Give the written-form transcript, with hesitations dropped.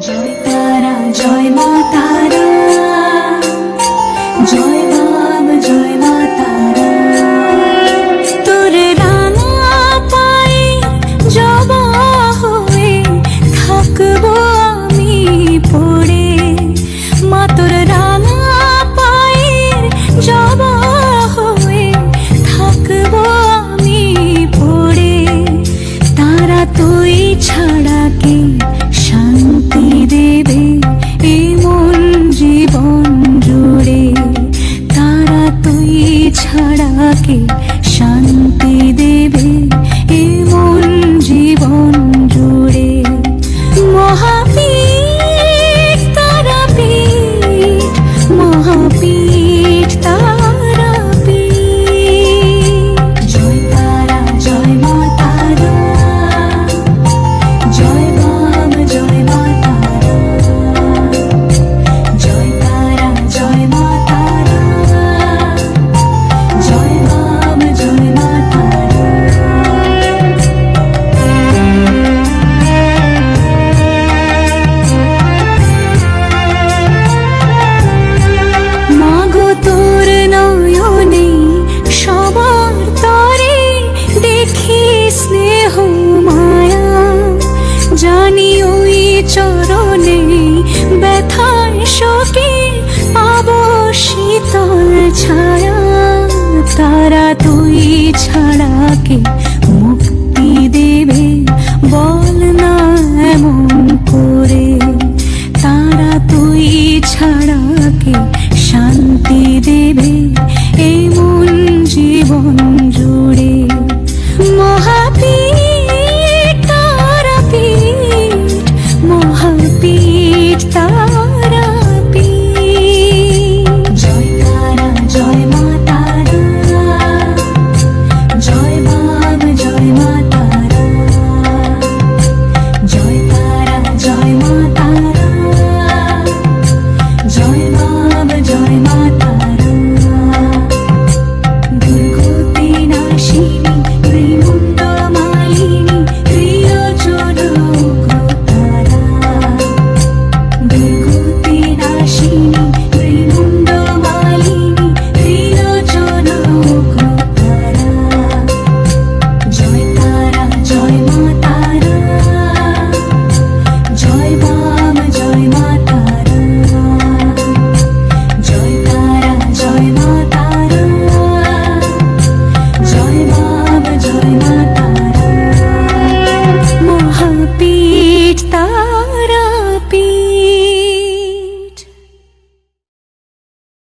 জয় তারা জয় মা তারা, জয় বাম জয় মা তারা। তোর রাঙা পায়ে জবা হয়ে থাকবো আমি পড়ে, মা তোর রাঙা পায়ে জবা হয়ে থাকবো আমি পড়ে। তারা তুই ছাড়া কে শান্তি দেবে এই মন জীবন জুড়ে, তারা তুই ছাড়া কে শান্তি দেবে এই মন জীবন জুড়ে। মহাপীঠ তারাপীঠ, মহাপীঠ তারাপীঠ। জয় তারা জয় মা তারা, জয় বাম জয় মা তারা, জয় তারা জয় মা তারা, জয় বাম জয় মা তারা। মাগো তোর নয়নে সবার তরে দেখি স্নেহ মায়া, জানি ওই চরণে ব্যথার শোকে পাবো শীতল ছায়া। তারা তুই ছাড়া কে মুক্তি দেবে বল না এমন করে, তারা তুই ছাড়া কে শান্তি দেবে